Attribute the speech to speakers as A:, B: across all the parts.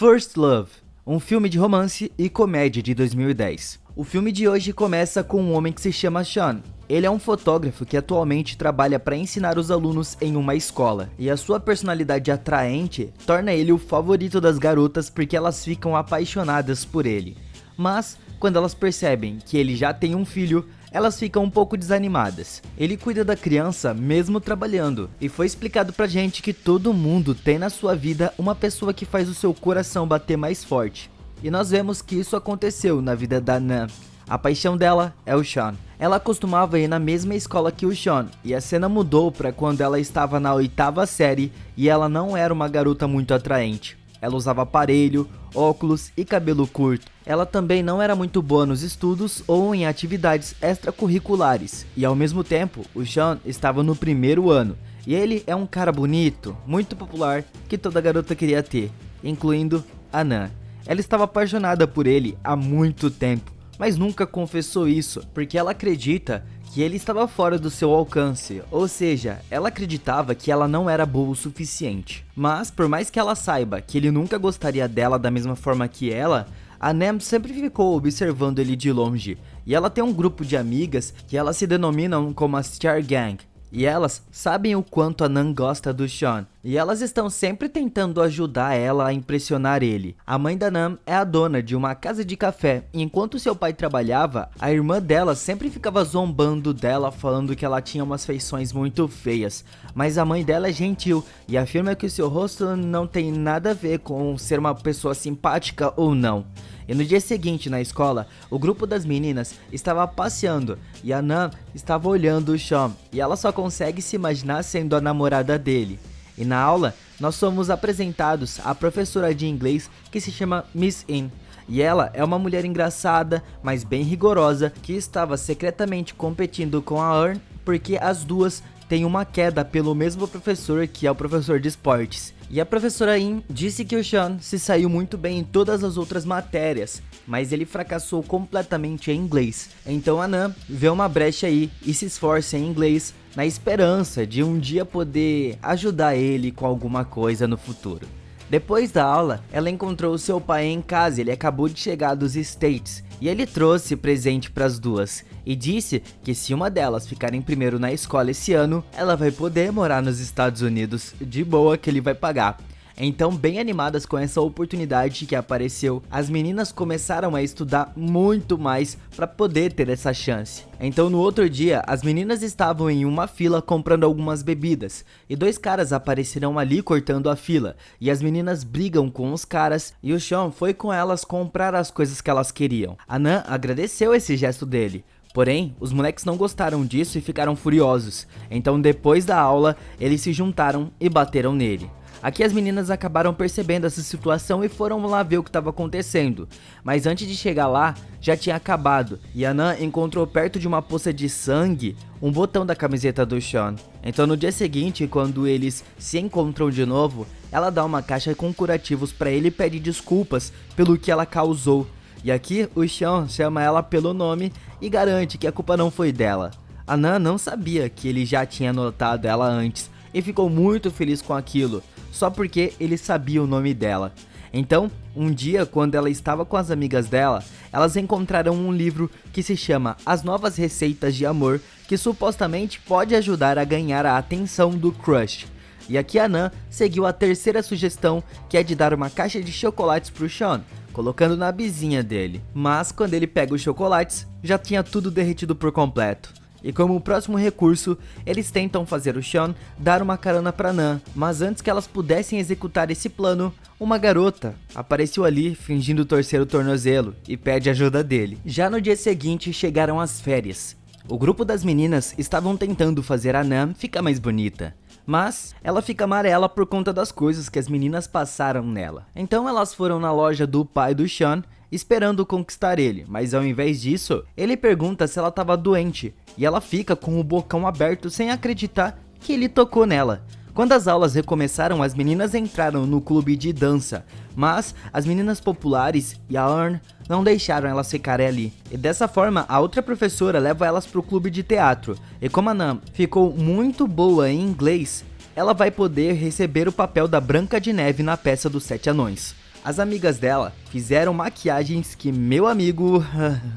A: First Love, um filme de romance e comédia de 2010. O filme de hoje começa com um homem que se chama Sean. Ele é um fotógrafo que atualmente trabalha para ensinar os alunos em uma escola, e a sua personalidade atraente torna ele o favorito das garotas porque elas ficam apaixonadas por ele. Mas, quando elas percebem que ele já tem um filho, elas ficam um pouco desanimadas. Ele cuida da criança mesmo trabalhando, e foi explicado pra gente que todo mundo tem na sua vida uma pessoa que faz o seu coração bater mais forte. E nós vemos que isso aconteceu na vida da Nan. A paixão dela é o Sean. Ela costumava ir na mesma escola que o Sean, e a cena mudou para quando ela estava na 8ª série e ela não era uma garota muito atraente. Ela usava aparelho, óculos e cabelo curto. Ela também não era muito boa nos estudos ou em atividades extracurriculares. E ao mesmo tempo, o Sean estava no 1º ano. E ele é um cara bonito, muito popular, que toda garota queria ter, incluindo a Nan. Ela estava apaixonada por ele há muito tempo, mas nunca confessou isso, porque ela acredita que ele estava fora do seu alcance, ou seja, ela acreditava que ela não era boa o suficiente. Mas, por mais que ela saiba que ele nunca gostaria dela da mesma forma que ela, a Nan sempre ficou observando ele de longe, e ela tem um grupo de amigas que elas se denominam como a Star Gang. E elas sabem o quanto a Nan gosta do Sean, e elas estão sempre tentando ajudar ela a impressionar ele. A mãe da Nan é a dona de uma casa de café, e enquanto seu pai trabalhava, a irmã dela sempre ficava zombando dela, falando que ela tinha umas feições muito feias. Mas a mãe dela é gentil, e afirma que o seu rosto não tem nada a ver com ser uma pessoa simpática ou não. E no dia seguinte, na escola, o grupo das meninas estava passeando e a Nan estava olhando o Sean, e ela só consegue se imaginar sendo a namorada dele. E na aula, nós somos apresentados à professora de inglês que se chama Miss In. E ela é uma mulher engraçada, mas bem rigorosa, que estava secretamente competindo com a Earn porque as duas têm uma queda pelo mesmo professor, que é o professor de esportes. E a professora In disse que o Sean se saiu muito bem em todas as outras matérias, mas ele fracassou completamente em inglês. Então a Nan vê uma brecha aí e se esforça em inglês na esperança de um dia poder ajudar ele com alguma coisa no futuro. Depois da aula, ela encontrou seu pai em casa. Ele acabou de chegar dos States e ele trouxe presente para as duas e disse que se uma delas ficar em primeiro na escola esse ano, ela vai poder morar nos Estados Unidos de boa, que ele vai pagar. Então, bem animadas com essa oportunidade que apareceu, as meninas começaram a estudar muito mais para poder ter essa chance. Então, no outro dia, as meninas estavam em uma fila comprando algumas bebidas, e 2 caras apareceram ali cortando a fila, e as meninas brigam com os caras, e o Sean foi com elas comprar as coisas que elas queriam. A Nan agradeceu esse gesto dele. Porém, os moleques não gostaram disso e ficaram furiosos. Então, depois da aula, eles se juntaram e bateram nele. Aqui as meninas acabaram percebendo essa situação e foram lá ver o que estava acontecendo. Mas antes de chegar lá, já tinha acabado. E a Nan encontrou perto de uma poça de sangue um botão da camiseta do Sean. Então no dia seguinte, quando eles se encontram de novo, ela dá uma caixa com curativos para ele e pede desculpas pelo que ela causou. E aqui o Sean chama ela pelo nome e garante que a culpa não foi dela. A Nan não sabia que ele já tinha notado ela antes e ficou muito feliz com aquilo, só porque ele sabia o nome dela. Então, um dia, quando ela estava com as amigas dela, elas encontraram um livro que se chama As Novas Receitas de Amor, que supostamente pode ajudar a ganhar a atenção do crush. E aqui a Nan seguiu a 3ª sugestão, que é de dar uma caixa de chocolates pro Sean, colocando na bizinha dele. Mas quando ele pega os chocolates, já tinha tudo derretido por completo. E como próximo recurso, eles tentam fazer o Sean dar uma carona pra Nan, mas antes que elas pudessem executar esse plano, uma garota apareceu ali fingindo torcer o tornozelo e pede ajuda dele. Já no dia seguinte chegaram as férias. O grupo das meninas estavam tentando fazer a Nan ficar mais bonita, mas ela fica amarela por conta das coisas que as meninas passaram nela. Então elas foram na loja do pai do Sean esperando conquistar ele, mas ao invés disso, ele pergunta se ela estava doente e ela fica com o bocão aberto sem acreditar que ele tocou nela. Quando as aulas recomeçaram, as meninas entraram no clube de dança, mas as meninas populares e a Earn não deixaram elas ficarem ali. E dessa forma, a outra professora leva elas pro clube de teatro, e como a Nan ficou muito boa em inglês, ela vai poder receber o papel da Branca de Neve na peça dos 7 Anões. As amigas dela fizeram maquiagens que, meu amigo,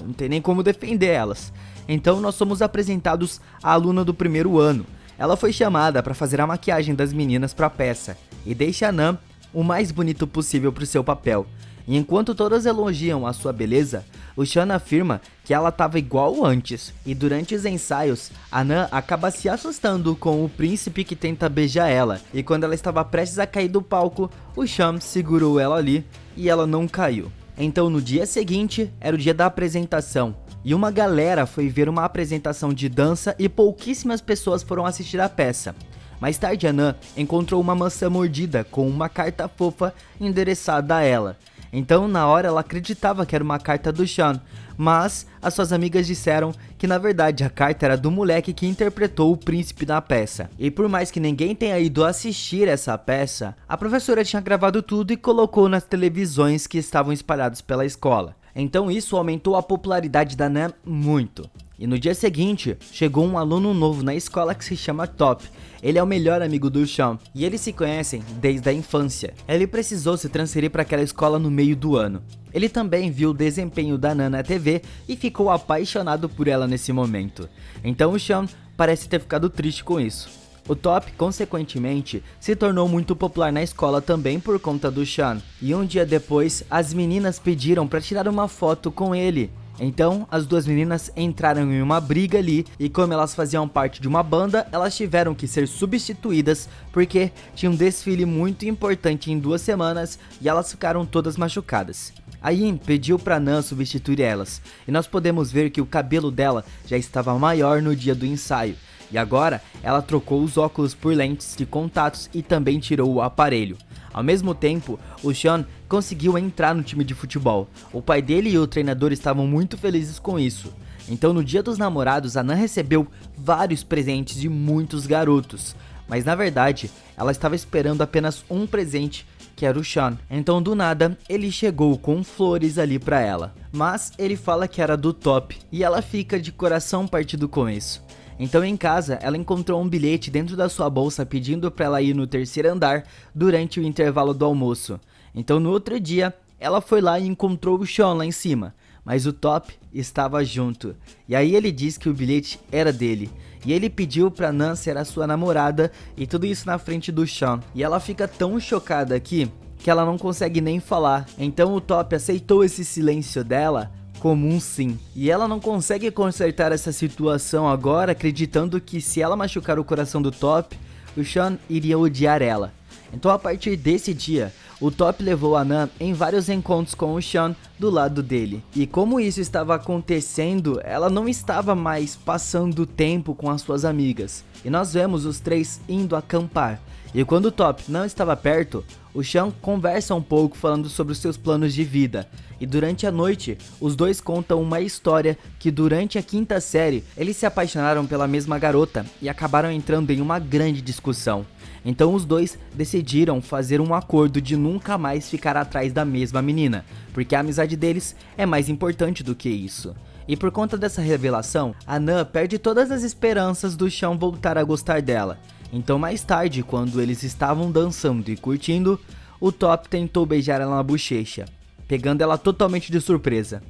A: não tem nem como defender elas. Então nós somos apresentados à aluna do primeiro ano. Ela foi chamada para fazer a maquiagem das meninas para a peça e deixa a Nan o mais bonito possível para o seu papel. E enquanto todas elogiam a sua beleza, o Sean afirma que ela estava igual antes. E durante os ensaios, a Nan acaba se assustando com o príncipe que tenta beijar ela. E quando ela estava prestes a cair do palco, o Sean segurou ela ali e ela não caiu. Então no dia seguinte era o dia da apresentação. E uma galera foi ver uma apresentação de dança e pouquíssimas pessoas foram assistir a peça. Mais tarde a Nan encontrou uma maçã mordida com uma carta fofa endereçada a ela. Então na hora ela acreditava que era uma carta do Sean, mas as suas amigas disseram que na verdade a carta era do moleque que interpretou o príncipe na peça. E por mais que ninguém tenha ido assistir essa peça, a professora tinha gravado tudo e colocou nas televisões que estavam espalhadas pela escola. Então isso aumentou a popularidade da Nan muito. E no dia seguinte, chegou um aluno novo na escola que se chama Top. Ele é o melhor amigo do Sean e eles se conhecem desde a infância. Ele precisou se transferir para aquela escola no meio do ano. Ele também viu o desempenho da Nan na TV e ficou apaixonado por ela nesse momento. Então o Sean parece ter ficado triste com isso. O Top, consequentemente, se tornou muito popular na escola também por conta do Sean. E um dia depois, as meninas pediram para tirar uma foto com ele. Então, as duas meninas entraram em uma briga ali e como elas faziam parte de uma banda, elas tiveram que ser substituídas porque tinha um desfile muito importante em 2 semanas e elas ficaram todas machucadas. A Yin pediu pra Nan substituir elas e nós podemos ver que o cabelo dela já estava maior no dia do ensaio. E agora, ela trocou os óculos por lentes de contatos e também tirou o aparelho. Ao mesmo tempo, o Sean conseguiu entrar no time de futebol. O pai dele e o treinador estavam muito felizes com isso. Então no dia dos namorados, a Nan recebeu vários presentes de muitos garotos. Mas na verdade, ela estava esperando apenas um presente, que era o Sean. Então do nada, ele chegou com flores ali pra ela. Mas ele fala que era do Top e ela fica de coração partido com isso. Então em casa, ela encontrou um bilhete dentro da sua bolsa pedindo para ela ir no 3º andar durante o intervalo do almoço. Então no outro dia, ela foi lá e encontrou o Sean lá em cima, mas o Top estava junto. E aí ele disse que o bilhete era dele. E ele pediu pra Nan ser a sua namorada e tudo isso na frente do Sean. E ela fica tão chocada aqui que ela não consegue nem falar. Então o Top aceitou esse silêncio dela como um sim. E ela não consegue consertar essa situação agora, acreditando que se ela machucar o coração do Top, o Sean iria odiar ela. Então a partir desse dia, o Top levou a Nan em vários encontros com o Sean do lado dele. E como isso estava acontecendo, ela não estava mais passando tempo com as suas amigas. E nós vemos os três indo acampar. E quando o Top não estava perto, o Sean conversa um pouco falando sobre os seus planos de vida. E durante a noite, os dois contam uma história que durante a 5ª série, eles se apaixonaram pela mesma garota e acabaram entrando em uma grande discussão. Então os dois decidiram fazer um acordo de nunca mais ficar atrás da mesma menina, porque a amizade deles é mais importante do que isso. E por conta dessa revelação, a Nan perde todas as esperanças do Sean voltar a gostar dela. Então mais tarde, quando eles estavam dançando e curtindo, o Top tentou beijar ela na bochecha, pegando ela totalmente de surpresa.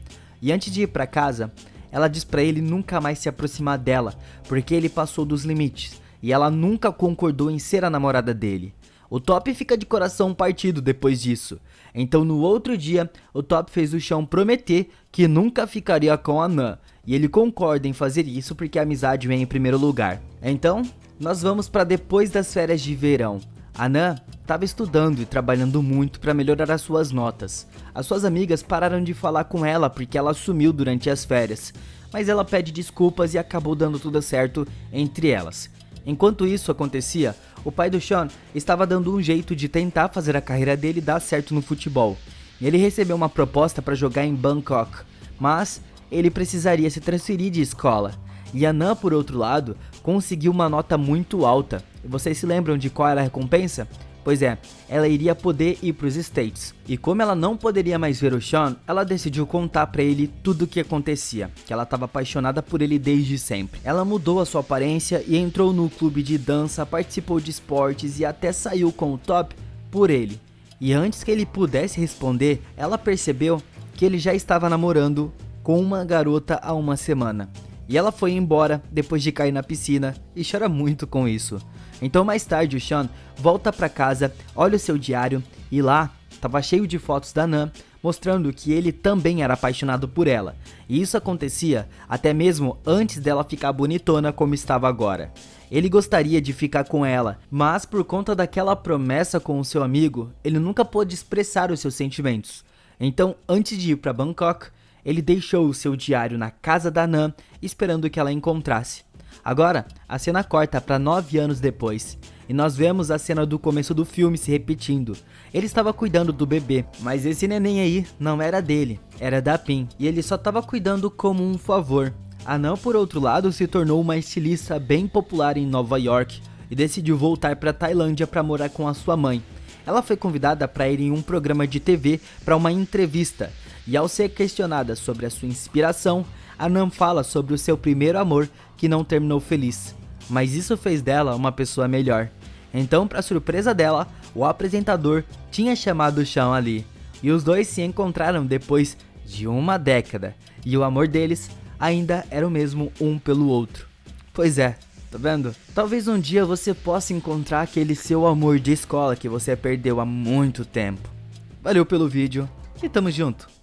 A: E antes de ir pra casa, ela diz pra ele nunca mais se aproximar dela, porque ele passou dos limites, e ela nunca concordou em ser a namorada dele. O Top fica de coração partido depois disso. Então no outro dia, o Top fez o Sean prometer que nunca ficaria com a Nan, e ele concorda em fazer isso porque a amizade vem em primeiro lugar. Então, nós vamos para depois das férias de verão. A Nan estava estudando e trabalhando muito para melhorar as suas notas. As suas amigas pararam de falar com ela porque ela sumiu durante as férias, mas ela pede desculpas e acabou dando tudo certo entre elas. Enquanto isso acontecia, o pai do Sean estava dando um jeito de tentar fazer a carreira dele dar certo no futebol. Ele recebeu uma proposta para jogar em Bangkok, mas ele precisaria se transferir de escola. E a Nan, por outro lado, conseguiu uma nota muito alta. E vocês se lembram de qual era a recompensa? Pois é, ela iria poder ir para os States. E como ela não poderia mais ver o Sean, ela decidiu contar para ele tudo o que acontecia, que ela estava apaixonada por ele desde sempre. Ela mudou a sua aparência e entrou no clube de dança, participou de esportes e até saiu com o Top por ele. E antes que ele pudesse responder, ela percebeu que ele já estava namorando com uma garota há uma semana. E ela foi embora depois de cair na piscina e chora muito com isso. Então mais tarde o Sean volta para casa, olha o seu diário e lá estava cheio de fotos da Nan, mostrando que ele também era apaixonado por ela. E isso acontecia até mesmo antes dela ficar bonitona como estava agora. Ele gostaria de ficar com ela, mas por conta daquela promessa com o seu amigo, ele nunca pôde expressar os seus sentimentos. Então, antes de ir para Bangkok, ele deixou o seu diário na casa da Nan, esperando que ela encontrasse. Agora, a cena corta para 9 anos depois, e nós vemos a cena do começo do filme se repetindo. Ele estava cuidando do bebê, mas esse neném aí não era dele, era da Pin, e ele só estava cuidando como um favor. A Nan, por outro lado, se tornou uma estilista bem popular em Nova York e decidiu voltar para Tailândia para morar com a sua mãe. Ela foi convidada para ir em um programa de TV para uma entrevista, e ao ser questionada sobre a sua inspiração, a Nan fala sobre o seu primeiro amor que não terminou feliz, mas isso fez dela uma pessoa melhor. Então, para surpresa dela, o apresentador tinha chamado o Sean ali, e os dois se encontraram depois de uma década, e o amor deles ainda era o mesmo um pelo outro. Pois é, tá vendo? Talvez um dia você possa encontrar aquele seu amor de escola que você perdeu há muito tempo. Valeu pelo vídeo e tamo junto!